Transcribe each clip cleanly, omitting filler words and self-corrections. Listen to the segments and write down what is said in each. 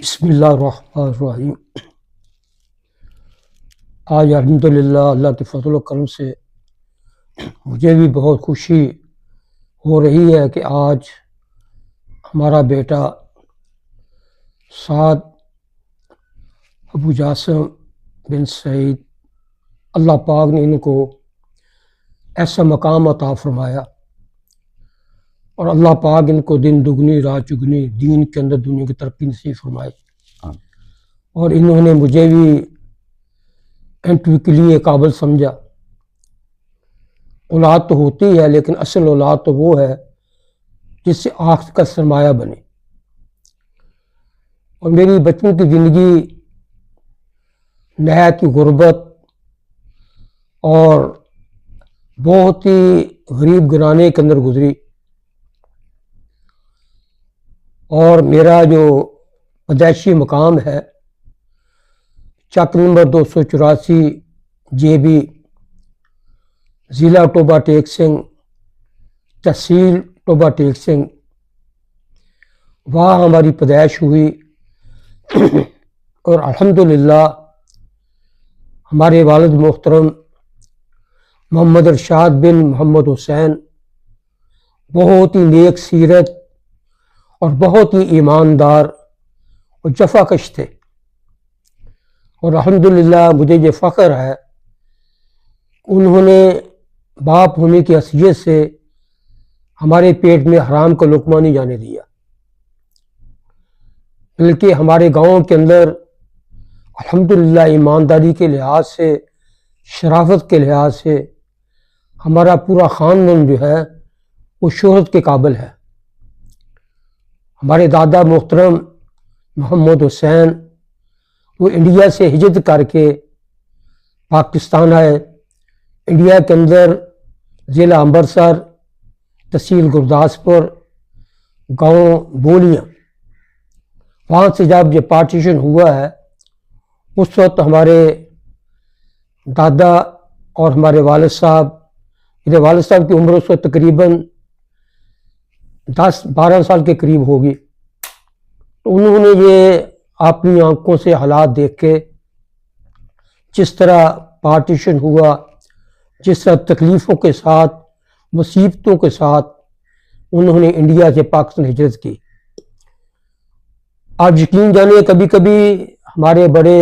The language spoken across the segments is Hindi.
बिस्मिल्लाहिर्रहमानिर्रहीम। आज अल्हम्दुलिल्लाह अल्लाह के फजल करम से मुझे भी बहुत खुशी हो रही है कि आज हमारा बेटा साद अबू जासिम बिन सईद, अल्लाह पाक ने इनको ऐसा मकाम अता फरमाया और अल्लाह पाक इनको दिन दुगनी रात चुगनी दीन के अंदर दुनिया की तरक्की नसीब फरमाए। और इन्होंने मुझे भी इंटरव्यू के लिए काबिल समझा। औलाद तो होती है, लेकिन असल औलाद तो वो है जिससे आँख का सरमाया बने। और मेरी बचपन की ज़िंदगी नहायत की गुर्बत और बहुत ही गरीब घराने के अंदर गुजरी। और मेरा जो पैदाइशी मकाम है चक नंबर 284 JB, ज़िला टोबा टेक सिंह, तहसील टोबा टेक सिंह, वहाँ हमारी पैदाइश हुई। और अल्हम्दुलिल्लाह हमारे वालिद मोहतरम मोहम्मद इरशाद बिन मोहम्मद हुसैन बहुत ही नेक सीरत और बहुत ही ईमानदार और जफाकश थे। और अल्हम्दुलिल्लाह मुझे ये फ़ख्र है, उन्होंने बाप होने की हैसियत से हमारे पेट में हराम का लुक़मा नहीं जाने दिया, बल्कि हमारे गांव के अंदर अल्हम्दुलिल्लाह ईमानदारी के लिहाज से, शराफत के लिहाज से हमारा पूरा ख़ानदान जो है वो शोहरत के काबिल है। हमारे दादा मोहतरम मोहम्मद हुसैन वो इंडिया से हिजरत करके पाकिस्तान आए। इंडिया के अंदर ज़िला अमृतसर, तहसील गुरदासपुर, गांव बोलियाँ, वहाँ से जब ये पार्टीशन हुआ है उस वक्त हमारे दादा और हमारे वालिद साहब, मेरे वालिद साहब की उम्र उस वक्त तकरीबन 10-12 साल के करीब होगी। तो उन्होंने ये अपनी आंखों से हालात देख के, जिस तरह पार्टीशन हुआ, जिस तरह तकलीफ़ों के साथ, मुसीबतों के साथ उन्होंने इंडिया से पाकिस्तान हिजरत की। आप यकीन जानिए, कभी कभी हमारे बड़े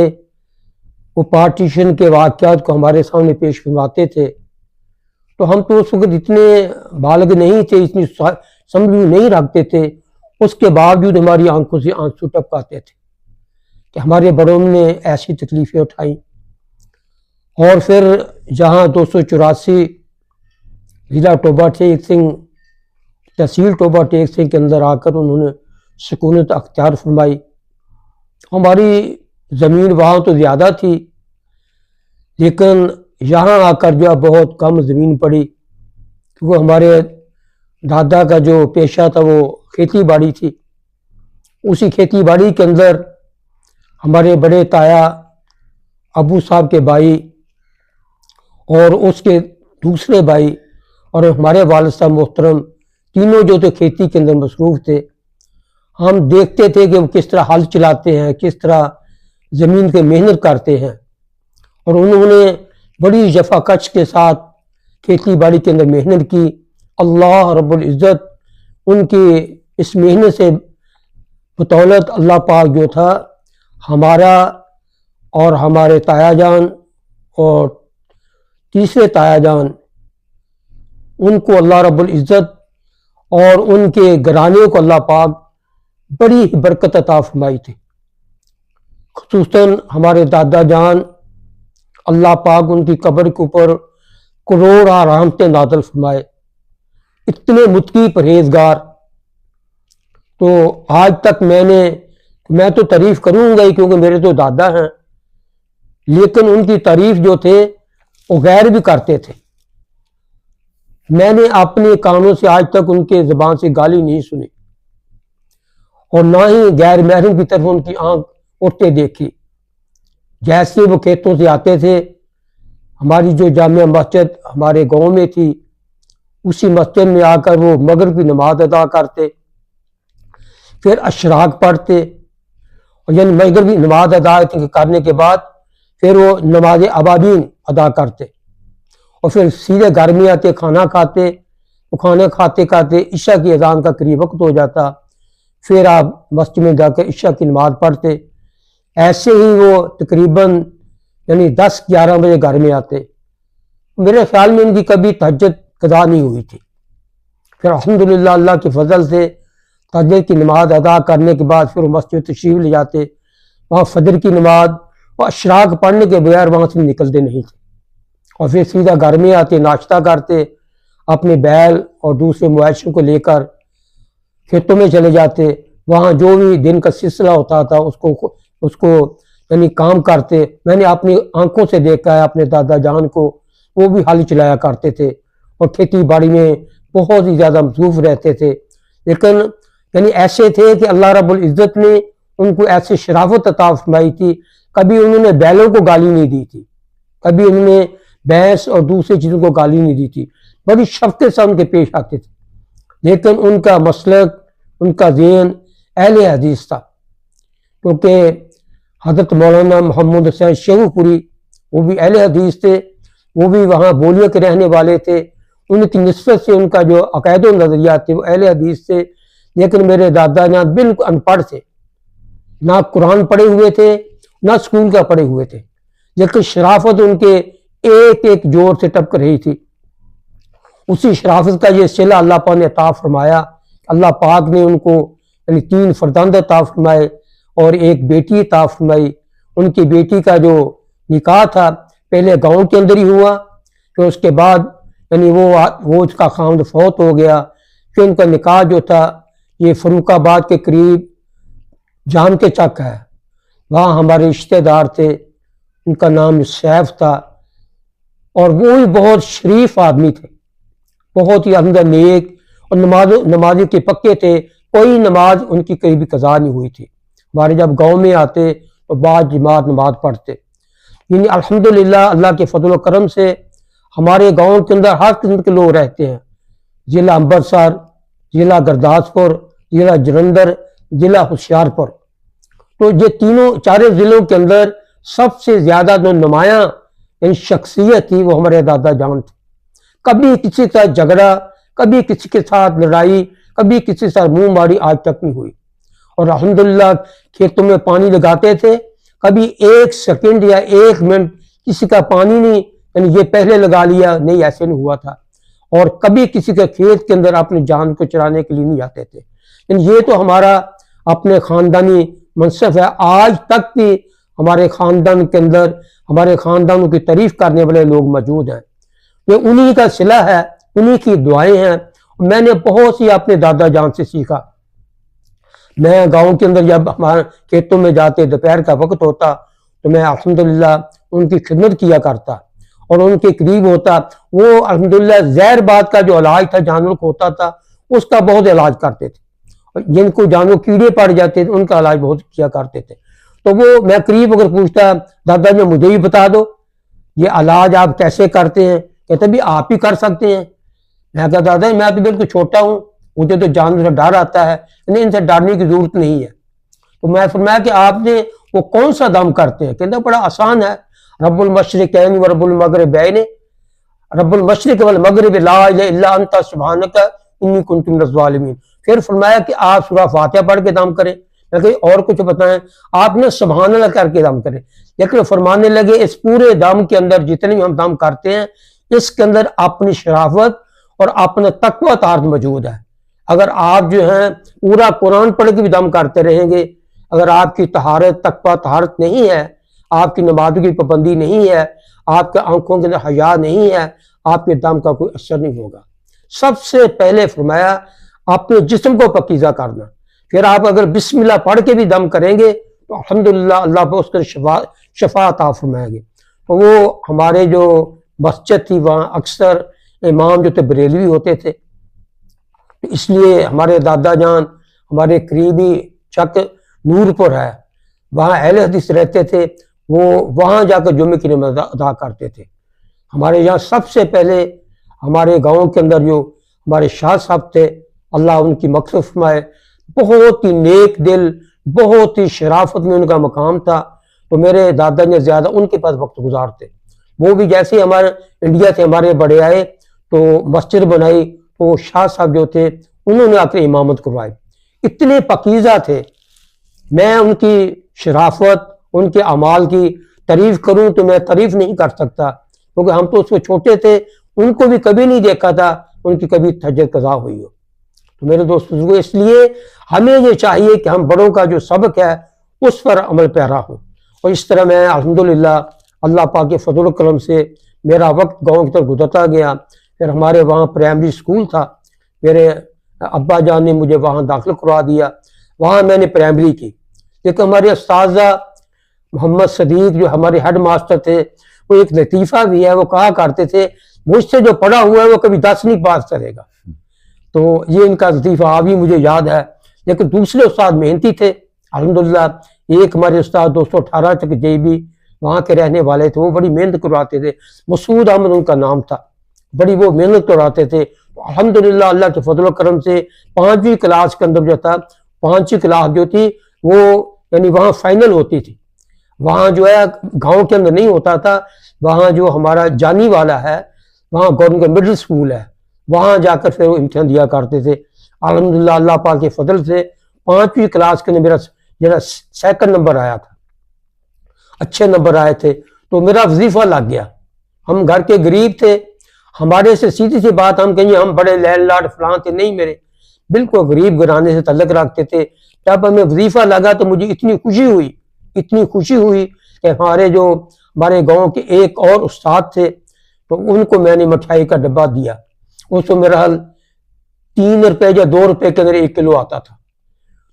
वो पार्टीशन के वाक़यात को हमारे सामने पेश करवाते थे, तो हम तो उस वक्त इतने बालिग नहीं थे, इतनी समझ नहीं रखते थे, उसके बावजूद हमारी आंखों से आंसू टपकाते थे कि हमारे बड़ों ने ऐसी तकलीफ़ें उठाई। और फिर जहाँ 284 ज़िला टोबा टेक सिंह, तहसील टोबा टेक सिंह के अंदर आकर उन्होंने सुकूनत अख्तियार फरमाई। हमारी ज़मीन वहाँ तो ज़्यादा थी, लेकिन यहाँ आकर जो बहुत कम ज़मीन पड़ी, क्योंकि हमारे दादा का जो पेशा था वो खेती बाड़ी थी। उसी खेती बाड़ी के अंदर हमारे बड़े ताया अबू साहब के भाई और उसके दूसरे भाई और हमारे वालिद साहब मोहतरम, तीनों जो थे खेती के अंदर मसरूफ़ थे। हम देखते थे कि वो किस तरह हल चलाते हैं, किस तरह ज़मीन पे मेहनत करते हैं। और उन्होंने बड़ी जफाकश के साथ खेती बाड़ी के अंदर मेहनत की। अल्लाह रब्बुल इज़्ज़त उनकी इस मेहनत से बतौलत अल्लाह पाक जो था हमारा और हमारे ताया जान और तीसरे ताया जान, उनको अल्लाह रब्बुल इज़्ज़त और उनके घराने को अल्लाह पाक बड़ी बरकत अता फरमाई थी। खुसूसन हमारे दादा जान, अल्लाह पाक उनकी कब्र के ऊपर करोड़ रहमतें नाज़िल फरमाए। इतने मुत्की परहेजगार, तो आज तक मैं तो तारीफ़ करूँगा ही क्योंकि मेरे तो दादा हैं, लेकिन उनकी तारीफ़ जो थे वो गैर भी करते थे। मैंने अपने कानों से आज तक उनके ज़बान से गाली नहीं सुनी और ना ही गैर महरम की तरफ उनकी आंख उठते देखी। जैसे वो खेतों से आते थे, हमारी जो जामिया मस्जिद हमारे गांव में थी, उसी मस्जिद में आकर वो मगरिब की नमाज अदा करते, फिर अशराक पढ़ते और यानी मगरिबी नमाज अदा करने के बाद फिर वो नमाज अबाबीन अदा करते और फिर सीधे घर में आते, खाना खाते। वो खाना खाते खाते ईशा की अजान का करीब वक्त हो जाता, फिर आप मस्जिद में जाकर ईशा की नमाज पढ़ते। ऐसे ही वो तकरीबन यानी 10-11 बजे घर में आते। मेरे ख्याल में इनकी कभी तहज्जुद कदा नहीं हुई थी। फिर अल्हम्दुलिल्लाह अल्लाह के फजल से तहज्जुद की नमाज अदा करने के बाद फिर मस्जिद तशरीफ ले जाते। वहाँ फजर की नमाज और अशराक पढ़ने के बगैर वहाँ से निकलते नहीं थे और फिर सीधा घर में आते, नाश्ता करते, अपने बैल और दूसरे मवेशियों को लेकर खेतों में चले जाते। वहाँ जो भी दिन का सिलसिला होता था उसको यानी काम करते। मैंने अपनी आंखों से देखा है अपने दादा जान को, वो भी हल चलाया करते थे और खेती बाड़ी में बहुत ही ज़्यादा मसरूफ रहते थे। लेकिन यानी ऐसे थे कि अल्लाह रब्बुल इज़्ज़त ने उनको ऐसी शराफत अता फरमाई थी, कभी उन्होंने बैलों को गाली नहीं दी थी, कभी उन्होंने भैंस और दूसरी चीज़ों को गाली नहीं दी थी, बड़ी शफ़क़त से उनके पेश आते थे। लेकिन उनका मसलक, उनका ज़हन अहले हदीस था, क्योंकि हज़रत मौलाना मोहम्मद हुसैन शेखुपुरी वो भी अहले हदीस थे, वो भी वहाँ बोलिया के रहने वाले थे। उनकी निस्बत से उनका जो अक़ीदा व नज़रिया थे वो अहले हदीस थे। लेकिन मेरे दादा जान बिल्कुल अनपढ़ थे, ना कुरान पढ़े हुए थे, ना स्कूल का पढ़े हुए थे, लेकिन शराफत उनके एक एक जोर से टपक रही थी। उसी शराफत का ये सिला अल्लाह पाक ने अता फरमाया। अल्लाह पाक ने उनको यानी 3 फरजंद अता फरमाए और एक बेटी अता फरमाई। उनकी बेटी का जो निकाह था पहले गांव के अंदर ही हुआ, फिर उसके बाद यानी वो उसका खामद फौत हो गया। फिर उनका निकाह जो था ये फरुखाबाद के करीब जाम के चक है, वहाँ हमारे रिश्तेदार थे, उनका नाम सैफ था और वो भी बहुत शरीफ आदमी थे, बहुत ही अंदर नेक और नमाजी के पक्के थे। कोई नमाज उनकी कहीं भी कज़ा नहीं हुई थी। हमारे जब गांव में आते तो बाद जमात नमाज पढ़ते। यानी अल्हम्दुलिल्लाह अल्लाह के फजल करम से हमारे गांव के अंदर हर किस्म के लोग रहते हैं। ज़िला अम्बरसर, ज़िला गुरदासपुर, ज़िला जलंधर, ज़िला होशियारपुर, तो ये तीनों चारों ज़िलों के अंदर सबसे ज़्यादा जो नुमायां शख्सियत थी वो हमारे दादा जान थे। कभी किसी के साथ झगड़ा, कभी किसी के साथ लड़ाई, कभी किसी के साथ मुंह मारी आज तक नहीं हुई। और अल्हम्दुलिल्लाह खेतों में पानी लगाते थे, कभी 1 सेकंड या 1 मिनट किसी का पानी नहीं यानी ये पहले लगा लिया, नहीं, ऐसे नहीं हुआ था। और कभी किसी के खेत के अंदर अपनी जान को चराने के लिए नहीं जाते थे। यानी ये तो हमारा अपने खानदानी मनसब है। आज तक भी हमारे खानदान के अंदर हमारे खानदानों की तारीफ करने वाले लोग मौजूद हैं। ये उन्हीं का सिला है, उन्हीं की दुआएं हैं। मैंने बहुत सी अपने दादा जान से सीखा। मैं गांव के अंदर जब हमारे खेतों में जाते, दोपहर का वक्त होता, तो मैं अल्हम्दुलिल्लाह उनकी खिदमत किया करता और उनके करीब होता। वो अल्हम्दुलिल्लाह ज़हर बात का जो इलाज था जानवर को होता था, उसका बहुत इलाज करते थे। और जिनको जानवर कीड़े पड़ जाते थे उनका इलाज बहुत किया करते थे। तो वो मैं करीब अगर पूछता, दादा जी मुझे भी बता दो ये इलाज आप कैसे करते हैं, कहते भी आप ही कर सकते हैं। मैं कहता दादा मैं तो बिल्कुल छोटा हूँ, मुझे तो जानवर से डर आता है, नहीं इनसे डरने की जरूरत नहीं है। तो मैं फरमाया कि आपने वो कौन सा दम करते हैं, कहते बड़ा आसान है, रब्बुल मशरिकैन व रब्बुल मगरिबैन, रब्बुल मशरिक वल मगरिब ला इलाहा इल्ला अंता सुब्हानका इन्नी कुन्तु मिनज़ ज़ालिमीन। फिर फरमाया कि आप सूरह फातिहा पढ़ के दम करें। मैं कहीं और कुछ बताएं, आपने सुभान अल्लाह करके दम करें। लेकिन फरमाने लगे इस पूरे दम के अंदर जितने भी हम दम करते हैं इसके अंदर अपनी शराफत और अपना तकवा तारत मौजूद है। अगर आप जो है पूरा कुरान पढ़ के भी दम करते रहेंगे, अगर आपकी तहारत तकवा तहारत नहीं है, आपकी नमाज़ों की पाबंदी नहीं है, आपके आंखों के अंदर हया नहीं है, आपके दम का कोई असर नहीं होगा। सबसे पहले फरमाया अपने जिस्म को पकीज़ा करना। फिर आप अगर बिस्मिल्लाह पढ़ के भी दम करेंगे तो अल्हम्दुलिल्लाह अल्लाह पर उसके शफा अता फरमाएंगे। तो वो हमारे जो मस्जिद थी वहाँ अक्सर इमाम जो थे बरेलवी होते थे, इसलिए हमारे दादा जान हमारे करीबी चक नूरपुर है, वहाँ अहले हदीस रहते थे। वो वहाँ जाकर जुम्मे की नमाज़ अदा करते थे। हमारे यहाँ सबसे पहले हमारे गांव के अंदर जो हमारे शाह साहब थे, अल्लाह उनकी मग़फ़िरत फरमाए, बहुत ही नेक दिल बहुत ही शराफत में उनका मकाम था। तो मेरे दादा ने ज़्यादा उनके पास वक्त गुजारते। वो भी जैसे हमारे इंडिया से हमारे बड़े आए तो मस्जिद बनाई, तो शाह साहब जो थे उन्होंने आकर इमामत करवाई। इतने पकीज़ा थे, मैं उनकी शराफत, उनके अमाल की तारीफ करूं तो मैं तारीफ नहीं कर सकता, क्योंकि हम तो उसमें छोटे थे, उनको भी कभी नहीं देखा था उनकी कभी हजत कज़ा हुई हो। तो मेरे दोस्तों, इसलिए हमें ये चाहिए कि हम बड़ों का जो सबक है उस पर अमल पैरा हो। और इस तरह मैं अल्हम्दुलिल्लाह अल्लाह पाक के फजल करम से मेरा वक्त गाँव की तरफ गुजरता गया। फिर हमारे वहाँ प्राइमरी स्कूल था, मेरे अब्बा जान ने मुझे वहाँ दाखिल करवा दिया, वहाँ मैंने प्राइमरी की। लेकिन हमारे उस्ताज़ा मोहम्मद सदीक जो हमारे हेड मास्टर थे, वो एक लतीफ़ा भी है, वो कहा करते थे मुझसे जो पढ़ा हुआ है वो कभी 10 नहीं पास करेगा। तो ये इनका लतीफ़ा अभी मुझे याद है। लेकिन दूसरे उस्ताद मेहनती थे अल्हम्दुलिल्लाह। एक हमारे उस्ताद 218 तक JB वहाँ के रहने वाले थे, वो बड़ी मेहनत करवाते थे, मसूद अहमद उनका नाम था, बड़ी वो मेहनत करवाते थे। तो अल्हम्दुलिल्लाह अल्लाह के फजल करम से 5वीं क्लास के अंदर जो था, 5वीं क्लास जो थी वो यानी वहाँ फाइनल होती थी। वहाँ जो है गांव के अंदर नहीं होता था, वहाँ जो हमारा जानी वाला है वहाँ गवर्नमेंट मिडिल स्कूल है, वहाँ जाकर फिर वो इम्तिहान दिया करते थे। अल्हम्दुलिल्लाह अल्लाह पाक के फजल से 5वीं क्लास के अंदर मेरा सेकंड नंबर आया था, अच्छे नंबर आए थे। तो मेरा वजीफा लग गया। हम घर के गरीब थे, हमारे से सीधी सी बात हम कहेंगे हम बड़े लैंडलॉर्ड फलां थे, नहीं, मेरे बिल्कुल गरीब घराने से तल्लक रखते थे। जब हमें वजीफा लगा तो मुझे इतनी खुशी हुई कि हमारे गांव के एक और उस्ताद थे, तो उनको मैंने मिठाई का डब्बा दिया। उसको मेरा हाल 3 रुपए या 2 रुपए के अंदर 1 किलो आता था।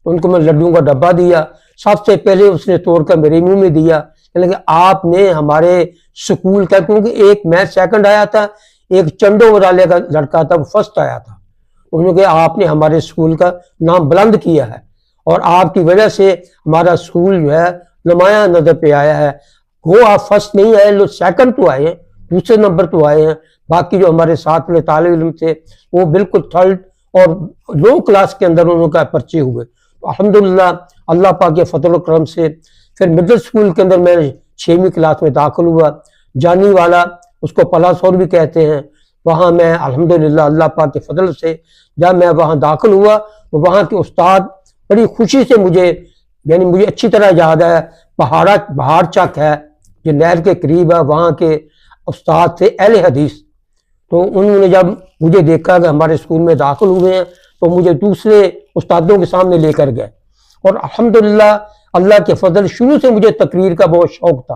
तो उनको मैं लड्डू का डब्बा दिया। सबसे पहले उसने तोड़कर मेरे मुंह में दिया, कि आपने हमारे स्कूल का, क्योंकि एक मैं सेकंड आया था, एक चंडो वाले का लड़का था वो फर्स्ट आया था, उन्होंने कहा आपने हमारे स्कूल का नाम बुलंद किया है और आपकी वजह से हमारा स्कूल जो है नुमाया नजर पे आया है। वो आप फर्स्ट नहीं आए, लोग सेकंड तो आए हैं, दूसरे नंबर तो आए हैं, बाकी जो हमारे साथ में तालिब इल्म थे वो बिल्कुल थर्ड और लो क्लास के अंदर उनका पर्चे हुए। तो अल्हम्दुलिल्लाह अल्लाह पाक के फजल करम से फिर मिडिल स्कूल के अंदर मैं 6वीं क्लास में दाखिल हुआ। जानी वाला, उसको पलासौर भी कहते हैं, वहाँ मैं अल्हम्दुलिल्लाह अल्लाह पाक के फजल से जब मैं वहाँ दाखिल हुआ तो वहाँ के उस्ताद बड़ी खुशी से मुझे अच्छी तरह याद है, पहाड़ चक है जो नहर के करीब है, वहाँ के उस्ताद थे अहले हदीस। तो उन्होंने जब मुझे देखा कि हमारे स्कूल में दाखिल हुए हैं तो मुझे दूसरे उस्तादों के सामने लेकर गए। और अल्हम्दुलिल्लाह अल्लाह के फजल शुरू से मुझे तकरीर का बहुत शौक था।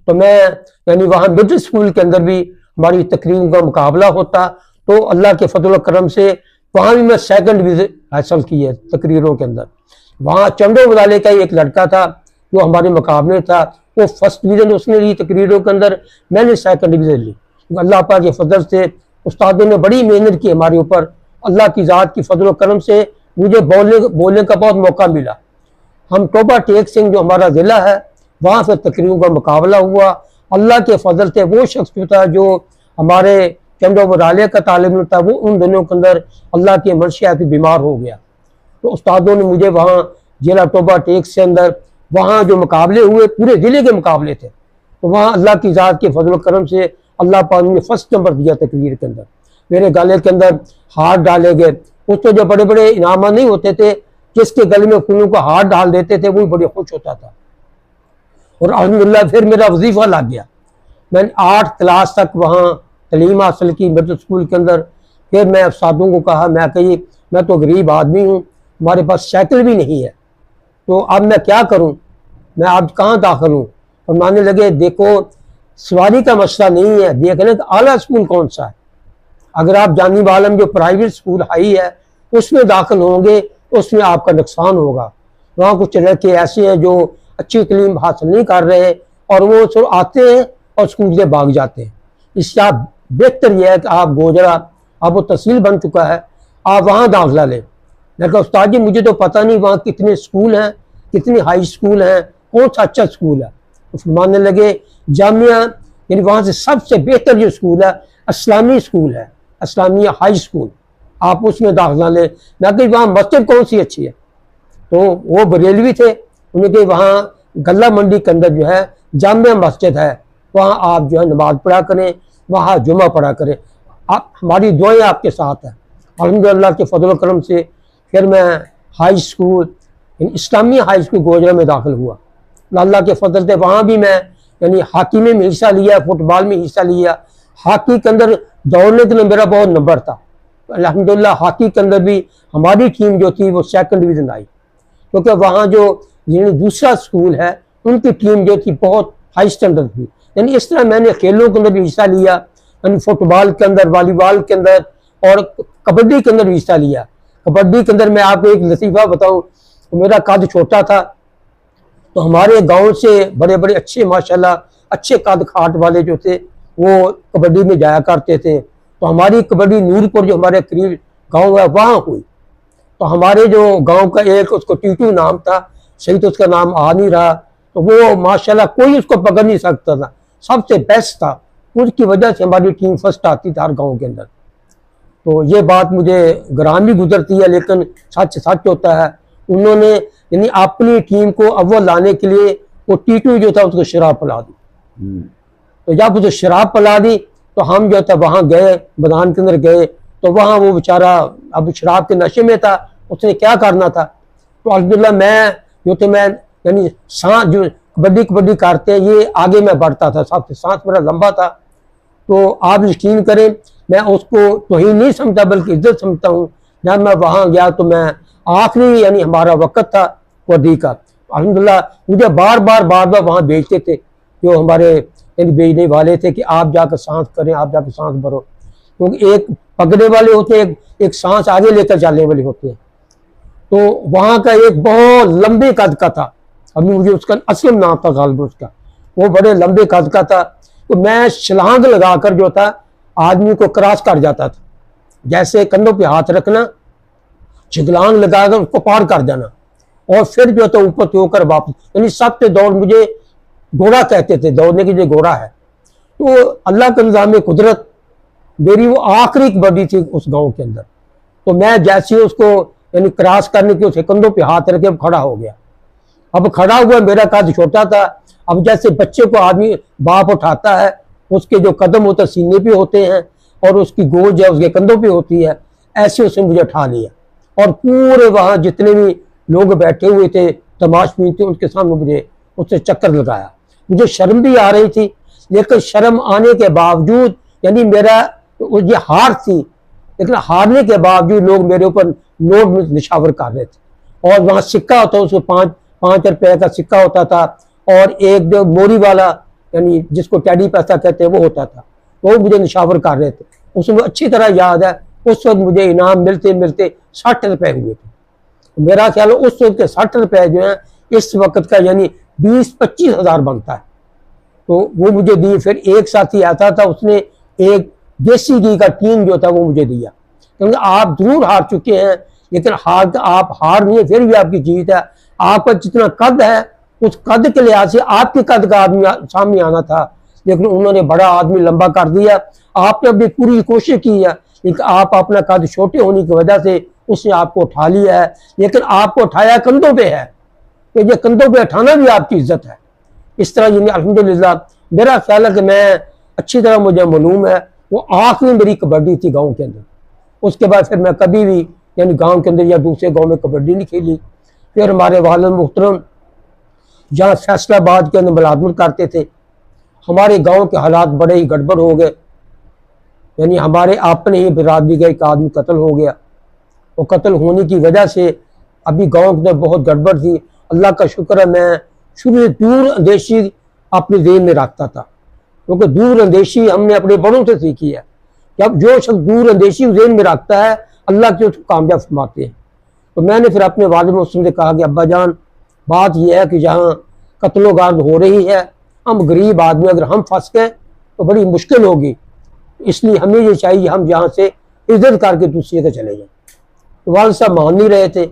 तो मैं वहाँ मिडिल स्कूल के अंदर भी हमारी तकरीर का मुकाबला होता, तो अल्लाह के फजल करम से वहाँ भी मैं सेकंड डिवीजन हासिल की है तकरीरों के अंदर। वहाँ चंडो वाले का एक लड़का था जो हमारे मुकाबले था, वो फर्स्ट डिवीजन उसने ली तकरीरों के अंदर, मैंने सेकंड डिवीजन ली। अल्लाह पाक के फजल से उस्तादों ने बड़ी मेहनत की हमारे ऊपर, अल्लाह की ज़ात की फजल करम से मुझे बोलने का बहुत मौका मिला। हम टोबा टेक सिंह जो हमारा ज़िला है वहाँ से तकरीरों का मुकाबला हुआ। अल्लाह के फजल से वो शख्स जो था जो हमारे चंडो वराले का तालिब था, वो उन दिनों के अंदर अल्लाह की मनशियात बीमार हो गया। तो उस्तादों ने मुझे वहाँ जिला टोबा टेक से अंदर वहाँ जो मुकाबले हुए पूरे ज़िले के मुकाबले थे, तो वहाँ अल्लाह की ज़ात के फजल करम से अल्लाह पाक ने फर्स्ट नंबर दिया तकरीर के अंदर। मेरे गले के अंदर हाथ डाले गए, उसको जो बड़े बड़े इनाम नहीं होते थे, जिसके गले में फूलों का हाथ डाल देते थे वो बड़े खुश होता था। और अल्हम्दुलिल्लाह फिर मेरा वजीफा लग गया। मैंने 8 क्लास तक वहाँ तलीम हासिल की मिडिल स्कूल के अंदर। फिर मैं उस्तादों को कहा, मैं तो गरीब आदमी हूँ, हमारे पास साइकिल भी नहीं है, तो अब मैं क्या करूँ, मैं अब कहाँ दाखिल हूँ। और मानने लगे देखो सवारी का मसला नहीं है, देख लें कि आला स्कूल कौन सा है। अगर आप जानी बालम जो प्राइवेट स्कूल हाई है उसमें दाखिल होंगे तो उसमें आपका नुकसान होगा। वहाँ कुछ लड़के ऐसे हैं जो अच्छी तलीम हासिल नहीं कर रहे और वो सिर्फ आते हैं और स्कूल से भाग जाते हैं। इससे आप बेहतर यह है कि आप गोजरा, अब वो तहसील बन चुका है, आप वहाँ दाखिला लें। लेकिन उस्ताद जी मुझे तो पता नहीं वहाँ कितने स्कूल हैं, कितने हाई स्कूल हैं, कौन सा अच्छा स्कूल है। तो मानने लगे जामिया यानी वहाँ से सबसे बेहतर जो स्कूल है इस्लामी स्कूल है, इस्लामिया हाई स्कूल, आप उसमें दाखिला लें। मैं कहीं वहाँ मस्जिद कौन सी अच्छी है, तो वो बरेलवी थे, उनके वहाँ गल्ला मंडी के अंदर जो है जामिया मस्जिद है, वहाँ आप जो है नमाज पढ़ा करें, वहाँ जुमा पढ़ा करें। आप हमारी दुआएं आपके साथ हैं। अल्हम्दुलिल्लाह के फजल करम से फिर मैं हाई स्कूल, इस्लामी हाई स्कूल गोजरा में दाखिल हुआ। अल्लाह के फजल से वहाँ भी मैं यानी हॉकी में हिस्सा लिया, फुटबॉल में हिस्सा लिया। हॉकी के अंदर दौड़ने के लिए मेरा बहुत नंबर था। अल्हम्दुलिल्लाह हॉकी के अंदर भी हमारी टीम जो थी वो 2nd डिवीज़न आई, क्योंकि वहाँ जो दूसरा स्कूल है उनकी टीम जो थी बहुत हाई स्टैंडर्ड थी। यानी इस तरह मैंने खेलों के अंदर भी हिस्सा लिया, यानी फुटबॉल के अंदर, वॉलीबॉल के अंदर और कबड्डी के अंदर भी हिस्सा लिया। कबड्डी के अंदर मैं आपको एक लतीफ़ा बताऊं, मेरा कद छोटा था, तो हमारे गांव से बड़े बड़े अच्छे माशाल्लाह अच्छे कद खाट वाले जो थे वो कबड्डी में जाया करते थे। तो हमारी कबड्डी नूरपुर जो हमारे करीब गांव है वहाँ हुई। तो हमारे जो गांव का एक उसको टीटू नाम था, सही तो उसका नाम आ नहीं रहा, तो वो माशाल्लाह कोई उसको पकड़ नहीं सकता था, सबसे बेस्ट था। उसकी वजह से हमारी टीम फर्स्ट आती थी हर गाँव के अंदर। तो ये बात मुझे ग्राम भी गुजरती है, लेकिन सच सच होता है। उन्होंने यानी अपनी टीम को अव्वल लाने के लिए वो टीटू जो था उसको शराब पिला दी। तो जब उसे शराब पिला दी तो हम जो था वहाँ गए, मैदान के अंदर गए, तो वहाँ वो बेचारा अब शराब के नशे में था, उसने क्या करना था। तो अल्हम्दुलिल्लाह मैं यानी सांस जो कबड्डी करते हैं ये आगे मैं बढ़ता था, सबसे सांस मेरा लंबा था। तो आप यकीन करें मैं उसको तौहीन नहीं समझता बल्कि इज्जत समझता हूँ। जब मैं वहाँ गया तो मैं आखिरी यानी हमारा वक्त था कबड्डी का, अल्हम्दुलिल्लाह मुझे बार बार वहाँ भेजते थे जो हमारे यानी भेजने वाले थे कि आप जाकर सांस करें, आप जाकर सांस भरो, क्योंकि एक पकड़ने वाले होते हैं, एक सांस आगे लेकर चलने वाले होते हैं। तो वहाँ का एक बहुत लंबे कद का था, अभी मुझे उसका असलम नाम था गालिब उसका, वो बड़े लंबे कद का था। तो मैं छलांग लगाकर जो था आदमी को क्रॉस कर जाता था, जैसे कंधों पे हाथ रखना, छलांग लगाकर उसको पार कर जाना और फिर जो था ऊपर से होकर वापस, यानी सबसे दौड़, मुझे घोड़ा कहते थे, दौड़ने की जो घोड़ा है। तो अल्लाह के निज़ाम कुदरत मेरी वो आखिरी कबड्डी थी उस गांव के अंदर। तो मैं जैसे उसको यानी क्रॉस करने के उसके कंधों पे हाथ रखे अब खड़ा हो गया। अब खड़ा हुआ, मेरा कद छोटा था, अब जैसे बच्चे को आदमी बाप उठाता है, उसके जो कदम होते हैं सीने पे होते हैं और उसकी गोद जो उसके कंधों पे होती है, ऐसे उसने मुझे उठा लिया और पूरे वहाँ जितने भी लोग बैठे हुए थे तमाशबीन थे उनके सामने मुझे उससे चक्कर लगाया। मुझे शर्म भी आ रही थी, लेकिन शर्म आने के बावजूद यानी मेरा ये हार थी, लेकिन हारने के बावजूद लोग मेरे ऊपर नोट निशावर कर रहे थे। और वहाँ सिक्का होता उसको 5 रुपए का सिक्का होता था और एक जो मोरी वाला यानी जिसको टैडी पैसा कहते हैं वो होता था, वो मुझे निशावर कर रहे थे। उसमें अच्छी तरह याद है उस वक्त मुझे इनाम मिलते मिलते 60 रुपए हुए थे। मेरा ख्याल है उस वक्त के 60 रुपए जो है इस वक्त का यानी 20-25 हज़ार बनता है। तो वो मुझे दी। फिर एक साथी आता था, उसने एक देसी घी का टीन जो था वो मुझे दिया, क्योंकि आप जरूर हार चुके हैं, लेकिन आप हार नहीं है, फिर भी आपकी जीत है। आपका जितना कद है उस कद के लिहाज से आपके कद का आदमी सामने आना था, लेकिन उन्होंने बड़ा आदमी लंबा कर दिया। आपने अपनी पूरी कोशिश की है, लेकिन आप अपना कद छोटे होने की वजह से उसने आपको उठा लिया है, लेकिन आपको उठाया कंधों पे है, तो ये कंधों पे उठाना भी आपकी इज्जत है। इस तरह यानी अल्हम्दुलिल्लाह मेरा ख्याल है कि मैं अच्छी तरह मुझे मालूम है वो आखिरी मेरी कबड्डी थी गाँव के अंदर। उसके बाद फिर मैं कभी भी यानी गाँव के अंदर या दूसरे गाँव में कबड्डी नहीं खेली। फिर हमारे वालिद मुहतरम जहाँ फैसलाबाद के अंदर मुलाजमत करते थे, हमारे गांव के हालात बड़े ही गड़बड़ हो गए। यानी हमारे अपने ही बिरादरी का एक आदमी कत्ल हो गया। वो कत्ल होने की वजह से अभी गांव के अंदर बहुत गड़बड़ थी। अल्लाह का शुक्र है मैं शुरू से दूर अंदेशी अपने ज़हन में रखता था, क्योंकि दूर अंदेशी हमने अपने बड़ों से सीखी है कि अब जो शख्स दूर अंदेशी ज़हन में रखता है अल्लाह के उसको कामयाब फरमाते हैं। तो मैंने फिर अपने वालिद मुस्लिम से कहा कि अब्बा जान बात यह है कि जहाँ कत्लो गार्द हो रही है, हम गरीब आदमी अगर हम फंस गए तो बड़ी मुश्किल होगी, इसलिए हमें ये चाहिए हम यहाँ से इज्जत करके दूसरी जगह चले जाएं। तो वालिद साहब मान नहीं रहे थे,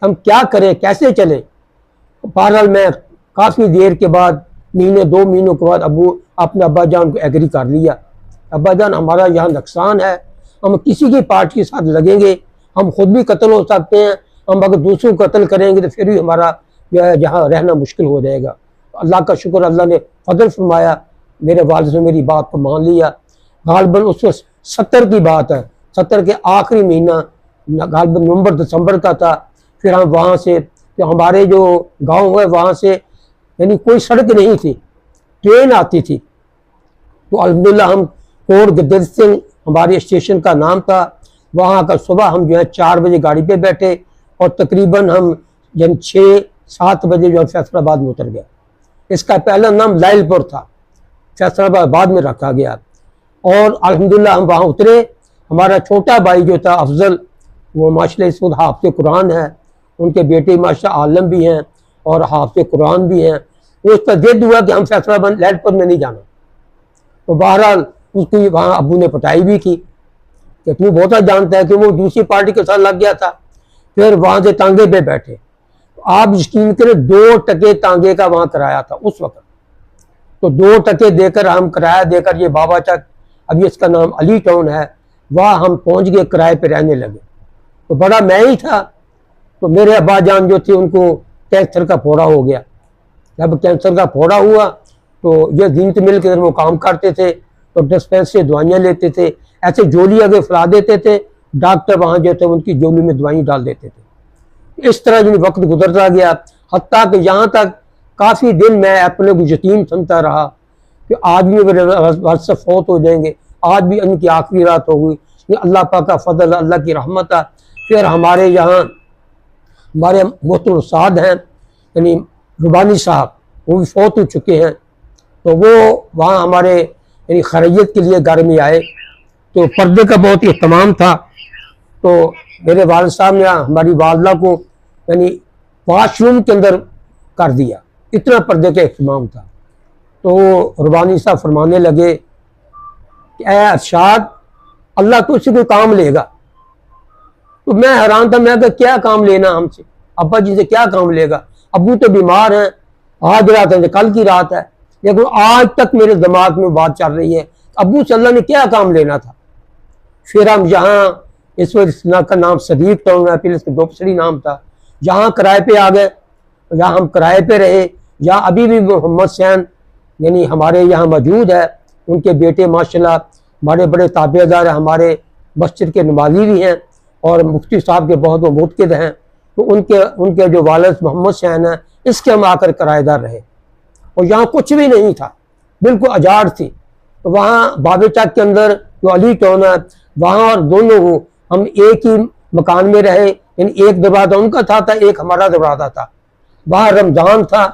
हम क्या करें कैसे चले। बहरहाल मैं काफ़ी देर के बाद महीने 2 महीनों के बाद अपने अब्बा जान को एग्री कर लिया। अब्बा जान हमारा यहाँ नुकसान है, हम किसी की पार्टी के साथ लगेंगे, हम खुद भी कत्ल हो सकते हैं, हम अगर दूसरों को कत्ल करेंगे तो फिर भी हमारा जो है जहाँ रहना मुश्किल हो जाएगा। अल्लाह का शुक्र, अल्लाह ने फजल फरमाया, मेरे वालिद ने मेरी बात को मान लिया। गालबन उस वक्त 70 की बात है, 70 के आखिरी महीना गालबन नवंबर दिसंबर का था। फिर हम वहाँ से, तो हमारे जो गांव है वहाँ से यानी कोई सड़क नहीं थी, ट्रेन आती थी। तो अल्हम्दुलिल्लाह हम कोट गदर सिंह हमारे स्टेशन का नाम था, वहाँ का सुबह हम जो है 4 बजे गाड़ी पे बैठे और तकरीबन हम जब 6-7 बजे जो है फैसलाबाद में उतर गया। इसका पहला नाम लाइलपुर था, फैसलाबाद बाद में रखा गया। और अल्हम्दुलिल्लाह हम वहाँ उतरे। हमारा छोटा भाई जो था अफजल, वो माशाल्लाह इस वक्त हाफ़िज़ कुरान है, उनके बेटे माशाल्लाह आलम भी हैं और हाफ़िज़ कुरान भी हैं। वो उस पर जिद हुआ कि हम फैसलाबाद लाइलपुर में नहीं जाना। तो बहरहाल उसकी वहाँ अबू ने पटाई भी की कि तू बहुत जानता है कि वो दूसरी पार्टी के साथ लग गया था। फिर वहाँ से तांगे पे बैठे। आप यकीन करें 2 टके तांगे का वहाँ कराया था उस वक्त। तो 2 टके देकर हम किराया देकर ये बाबा चक, अभी इसका नाम अली टाउन है, वहाँ हम पहुँच गए, किराए पे रहने लगे। तो बड़ा मैं ही था। तो मेरे अब्बा जान जो थे उनको कैंसर का फोड़ा हो गया। जब कैंसर का फोड़ा हुआ तो ये जीनत मिल के वो काम करते थे, तो डिस्पेंस से दवाइयाँ लेते थे, ऐसे जोली आगे फैला देते थे, डॉक्टर वहाँ जो थे उनकी जोली में दवाई डाल देते थे। इस तरह जो वक्त गुजरता गया, हत्ता कि यहाँ तक काफ़ी दिन मैं अपने को यतीम समझता रहा कि आज भी मेरे घर से फौत हो जाएंगे, आज भी उनकी आखिरी रात हो गई। ये अल्लाह पाक का फजल, अल्लाह की रहमत है। फिर हमारे यहाँ हमारे मोहतरम उस्ताद हैं यानी रुबानी साहब, वो भी फौत हो चुके हैं। तो वो वहाँ हमारे यानी खैरियत के लिए घर में आए। तो पर्दे का बहुत ही एहतमाम था। तो मेरे वालिद साहब ने हमारी वालदा को यानी वाशरूम के अंदर कर दिया, इतना पर्दे का एहतमाम था। तो रुबानी साहब फरमाने लगे कि ऐ अरशाद, अल्लाह तो उससे कोई काम लेगा। तो मैं हैरान था, मैं कहा क्या काम लेना हमसे, अब्बा जी से क्या काम लेगा, अबू तो बीमार हैं, आज रात है कल की रात है। लेकिन आज तक मेरे दिमाग में बात चल रही है, अबू से अल्लाह ने क्या काम लेना था। फिर हम यहाँ, इस वक्त का नाम सदीक टाउन है, फिर इसका दोपसरी नाम था, जहाँ किराए पे आ गए, जहाँ हम किराए पे रहे। जहाँ अभी भी मोहम्मद सैन यानी हमारे यहाँ मौजूद है, उनके बेटे माशाल्लाह हमारे बड़े ताबेदार हैं, हमारे मस्जिद के नमाजी भी हैं और मुफ्ती साहब के बहुत मुतक़िद हैं। तो उनके जो वालिद मोहम्मद सैन हैं, इसके हम आकर किराएदार रहे। और यहाँ कुछ भी नहीं था, बिल्कुल आजाद थी। तो वहाँ बाबे चक के अंदर जो अली टाउन है, वहाँ और दोनों हम एक ही मकान में रहे। यानी एक दरवाज़ा उनका था, एक हमारा दरवाज़ा था। वहाँ रमज़ान था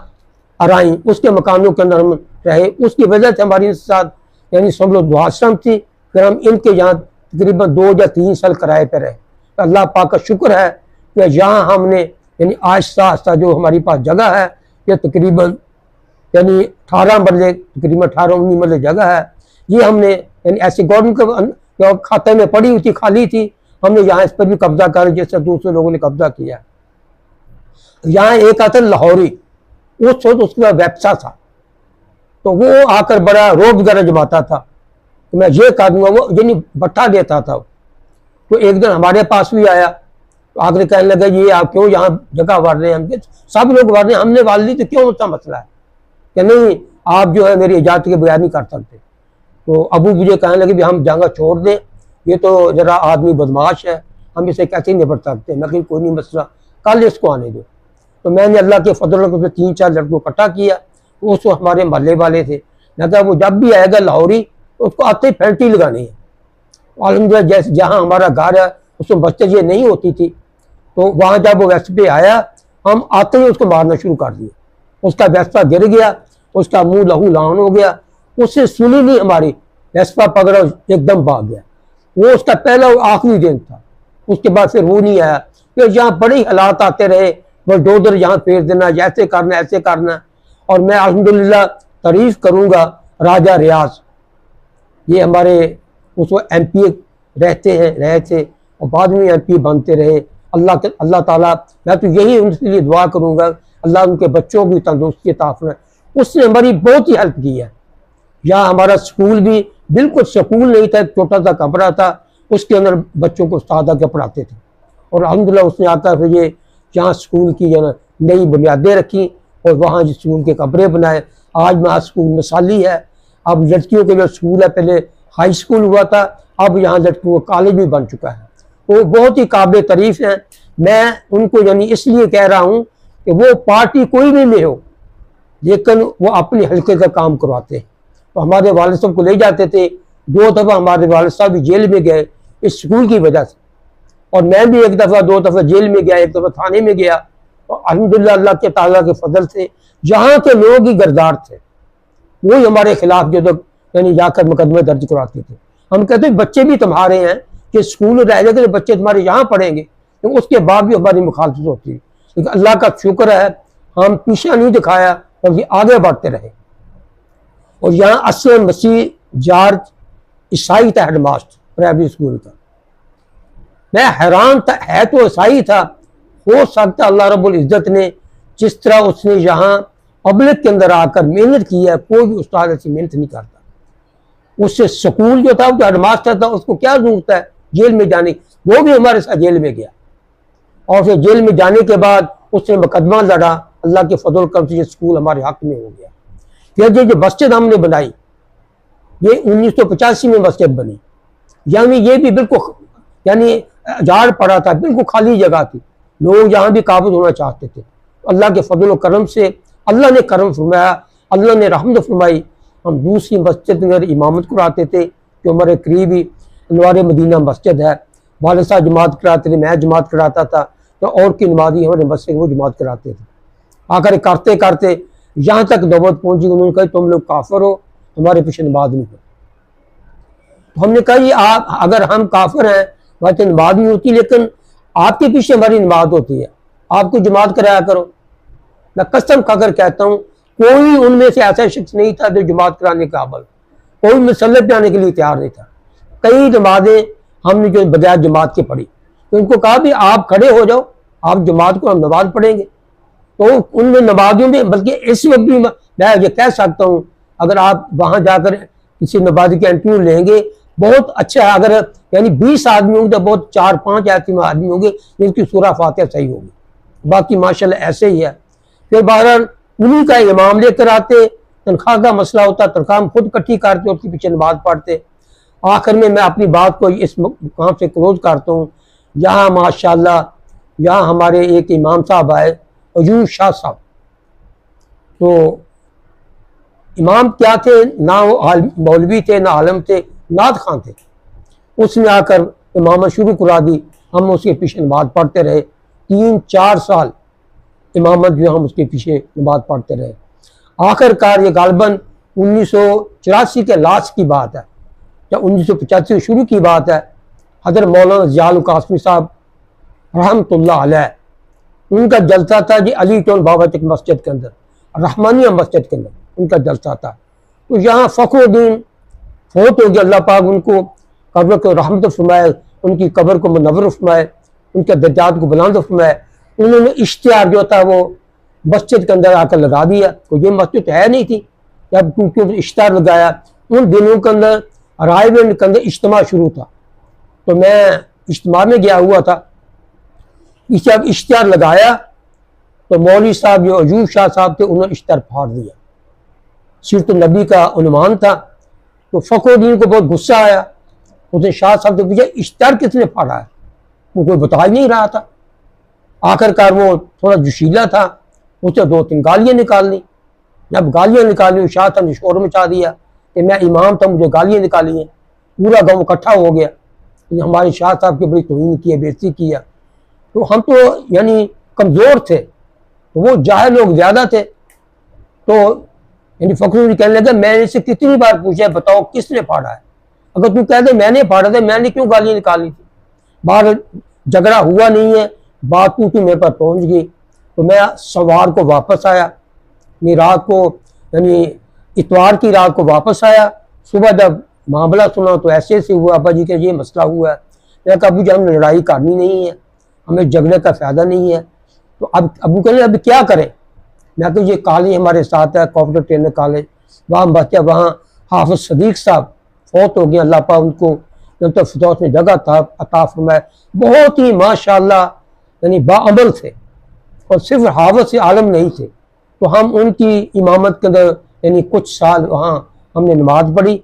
अराई, उसके मकानों के अंदर हम रहे। उसकी वजह से हमारी साथ यानी सब लोग दुआश्रम थी। फिर हम इनके यहाँ तकरीबन 2 या 3 साल किराए पर रहे। तो अल्लाह पाक का शुक्र है कि यहाँ हमने यानी आहिस्ता आहिस्ता जो हमारी पास जगह है, ये तकरीबन यानी 18 मरले, तकरीबन 18-19 मरले जगह है। ये हमने यानी ऐसी गवर्नमेंट के खाते में पड़ी हुई थी, खाली थी, हमने यहाँ इस पर भी कब्जा कर जैसे दूसरे लोगों ने कब्जा किया। यहाँ एक आता लाहौरी, उस वक्त उसका व्यवसाय था, तो वो आकर बड़ा रोब वगैरह जमाता था। तो मैं ये कह दूंगा, वो यानी भट्ठा देता था। तो एक दिन हमारे पास भी आया, तो आकर कहने लगा ये आप क्यों यहाँ जगह वार रहे हैं, हम सब लोग वार रहे हैं, हमने वार ली तो क्यों उसका मसला है कि नहीं आप जो है मेरी इजाज़त के बगैर नहीं कर सकते। तो अबू मुझे कहने लगे भी हम जगह छोड़ दें, ये तो ज़रा आदमी बदमाश है, हम इसे कैसे निपट सकते हैं। मैं कहीं कोई नहीं मसला, कल इसको आने दो। तो मैंने अल्लाह के फजल से 3-4 लड़कों को इकट्ठा किया। उस वक्त हमारे मोहल्ले वाले थे। मैं कहा वो जब भी आएगा लाहौरी तो उसको आते ही फेंटी लगानी है। अल्हम्दुलिल्लाह जैसे जहाँ हमारा घर है उसमें बच्चे ये नहीं होती थी, तो वहाँ जब वो वेस्ट पे आया, हम आते ही उसको मारना शुरू कर दिया। उसका वेस्पा गिर गया, उसका मुंह लहू लहान हो गया। उससे सुनी नहीं हमारी, वेस्पा पकड़ा एकदम भाग गया। वो उसका पहला और आखिरी दिन था, उसके बाद फिर वो नहीं आया। फिर यहाँ बड़े हालात आते रहे, बुलडोजर यहाँ फेर देना, ऐसे करना ऐसे करना। और मैं अल्हम्दुलिल्लाह तारीफ करूँगा राजा रियाज, ये हमारे उस वक्त MP रहे थे और बाद में MP बनते रहे। अल्लाह ताला, मैं तो यही उनके लिए दुआ करूँगा, अल्लाह उनके बच्चों की तंदुरुस्ती अता फरमाए। उसने हमारी बहुत ही हेल्प की है। यहाँ हमारा स्कूल भी बिल्कुल स्कूल नहीं था, छोटा सा कमरा था, उसके अंदर बच्चों को उस्ताद आके पढ़ाते थे। और अल्हम्दुलिल्लाह उसने आता फिर ये जहाँ स्कूल की जो नई बुनियादें रखी और वहाँ जो स्कूल के कमरे बनाए। आज वहाँ स्कूल मिसाली है। अब लड़कियों के जो स्कूल है, पहले हाई स्कूल हुआ था, अब यहाँ लड़कियों का कॉलेज भी बन चुका है। वो बहुत ही काबिल तारीफ है। मैं उनको यानी इसलिए कह रहा हूँ कि वो पार्टी कोई भी ले हो, लेकिन वो अपने हल्के का काम करवाते हैं। तो हमारे वालिद साहब को ले जाते थे, 2 दफ़ा हमारे वालिद साहब भी जेल में गए इस स्कूल की वजह से, और मैं भी 1 दफ़ा 2 दफ़ा जेल में गया, 1 दफ़ा थाने में गया। और अल्हम्दुलिल्लाह अल्लाह के ताला के फजल से जहाँ के लोग ही गर्दार थे, वही हमारे खिलाफ जो तो यानी जाकर मुकदमे दर्ज कराते थे। हम कहते बच्चे भी तुम्हारे हैं कि स्कूल रह जाएंगे, बच्चे तुम्हारे यहाँ पढ़ेंगे, तो उसके बाद भी हमारी मुखालफत होती है। लेकिन अल्लाह का शुक्र है, हम पीछा नहीं दिखाया, बल्कि आगे बढ़ते रहे। और यहाँ असलम मसीह जॉर्ज ईसाई था हेडमास्टर प्राइमरी स्कूल का। मैं हैरान था, है तो ईसाई था, हो सकता अल्लाह रब्बुल इज्जत ने जिस तरह उसने यहाँ पब्लिक के अंदर आकर मेहनत की है, कोई भी उस्ताद ऐसी मेहनत नहीं करता। उससे स्कूल जो था, जो हेडमास्टर था, उसको क्या जरूरत है जेल में जाने की। वो भी हमारे साथ जेल में गया, और फिर जेल में जाने के बाद उसने मुकदमा लड़ा। अल्लाह के फजल करम से ये स्कूल हमारे हक में हो गया। फिर जो मस्जिद हमने बनाई, ये 1985 में मस्जिद बनी। यानी ये भी बिल्कुल यानी झाड़ पड़ा था, बिल्कुल खाली जगह थी, लोग यहाँ भी काबिज होना चाहते थे। अल्लाह के फजल करम से अल्लाह ने करम फरमाया, अल्लाह ने रहमत फरमाई। हम दूसरी मस्जिद में इमामत कराते थे, जो हमारे करीब ही अनवार मदीना मस्जिद है। वालिद साहब जमात कराते थे, मैं जमात कराता था, तो और की नमाजी हमारे मस्जिद वो जमात कराते थे। आकर करते करते यहाँ तक नौबत पहुंची, उन्होंने कहा तुम लोग काफिर हो, तुम्हारे पीछे नमाज नहीं हो। तो हमने कहा ये आप, अगर हम काफिर हैं, हमारी तो नमाज नहीं होती, लेकिन आपके पीछे हमारी नमाज होती है, आपको जमात कराया करो। मैं कसम खाकर कहता हूँ, कोई उनमें से ऐसा शख्स नहीं था जो जमात कराने का काबिल, कोई मुसल्ले पे आने के लिए तैयार नहीं था। कई नमाजें हमने जो बजाय जमात के पढ़ी, तो उनको कहा भी आप खड़े हो जाओ, आप जमात को, हम नमाज पढ़ेंगे। तो उनमें नमाजियों में, बल्कि इस वक्त भी मैं ये कह सकता हूँ, अगर आप वहाँ जाकर किसी नमाजी के इंटरव्यू लेंगे, बहुत अच्छा है। अगर यानी 20 आदमी होंगे तो बहुत 4-5 ऐसे आदमी होंगे जिनकी सूरह फातिहा सही होगी, बाकी माशाल्लाह ऐसे ही है। फिर बहरहाल उन्हीं का इमाम लेकर आते, तनख्वाह का मसला होता, तनख्वाह हम खुद इकट्ठी करते, उसके पीछे नमाज पढ़ते। आखिर में मैं अपनी बात को इस मुकाम से क्लोज करता हूँ। यहाँ माशाल्लाह, यहाँ हमारे एक इमाम साहब आए, अयूब शाह साहब। तो इमाम क्या थे, ना वो मौलवी थे, ना आलम थे, नात खान थे। उसने आकर इमामत शुरू करा दी, हम उसके पीछे नमाज पढ़ते रहे। 3-4 साल इमामत जो हम उसके पीछे नमाज पढ़ते रहे। आखिरकार ये गालबन 1984 के लास्ट की बात है या 1985 शुरू की बात है। हज़रत मौलाना ज़ियाउल कासमी साहब रहमतुल्लाह अलैह, उनका जलसा था जी अली टोल बाबाचक मस्जिद के अंदर, रहमानिया मस्जिद के अंदर उनका जलसा था। तो यहाँ फ़खरुद्दीन फोत हो गया, अल्लाह पाक उनको कब्र को रहमत फरमाए, उनकी कब्र को मुनव्वर फरमाए, उनके दर्जात को बुलंद फरमाए। उन्होंने इश्तिहार जो था वो मस्जिद के अंदर आकर लगा दिया। तो ये मस्जिद है नहीं थी, जब क्योंकि इश्तिहार लगाया, उन दिनों के अंदर रायगंज के अंदर इज्तिमा शुरू था। तो मैं इज्तिमा में गया हुआ था, जब इश्तिहार लगाया तो मौलवी साहब जो अयूब शाह साहब थे, उन्होंने इश्तिहार फाड़ दिया। सीरत नबी का उन्वान था। तो फ़खरुद्दीन को बहुत गुस्सा आया, उसने शाह साहब से पूछा इश्तिहार किसने फाड़ा है, वो कोई बता ही नहीं रहा था। आखिरकार वो थोड़ा जोशीला था, उसने 2-3 गालियाँ निकाल ली। जब गालियाँ निकाली, शाह साहब ने शोर मचा दिया कि मैं इमाम था, मुझे गालियाँ निकाली हैं। पूरा गाँव इकट्ठा हो गया, हमारे शाह साहब की बड़ी तौहीन की, बेइज्जती किया। तो हम तो यानी कमज़ोर थे, तो वो जाहिल लोग ज़्यादा थे। तो यानी फ़खरुद्दीन कहने लगा मैंने इससे कितनी बार पूछा है, बताओ किसने फाड़ा है, अगर तू कहते मैंने फाड़ा था, मैंने क्यों गालियाँ निकाली थी। बाहर झगड़ा हुआ नहीं है, बात तू मेरे पास पहुँच गई। तो मैं सवार को वापस आया, मैं रात को यानी इतवार की रात को वापस आया। सुबह जब मामला सुना तो ऐसे ऐसे हुआ, अब्बा जी के ये मसला हुआ है। मैंने कहा अबू जी हमें लड़ाई करनी नहीं है, हमें झगड़े का फ़ायदा नहीं है। तो अब अबू कहने अब क्या करें। मैं तो ये कॉलेज हमारे साथ है, कॉम्प्यूटर ट्रेनर कॉलेज, वहाँ बच्चे, वहाँ हाफिज सदीक साहब फौत हो गए, अल्लाह पाक उनको जब फिरदौस में जगह था अता फरमाए। बहुत ही माशाअल्लाह यानी बाअमल थे, और सिर्फ हाफिज से आलम नहीं थे। तो हम उनकी इमामत के अंदर यानी कुछ साल वहाँ हमने नमाज पढ़ी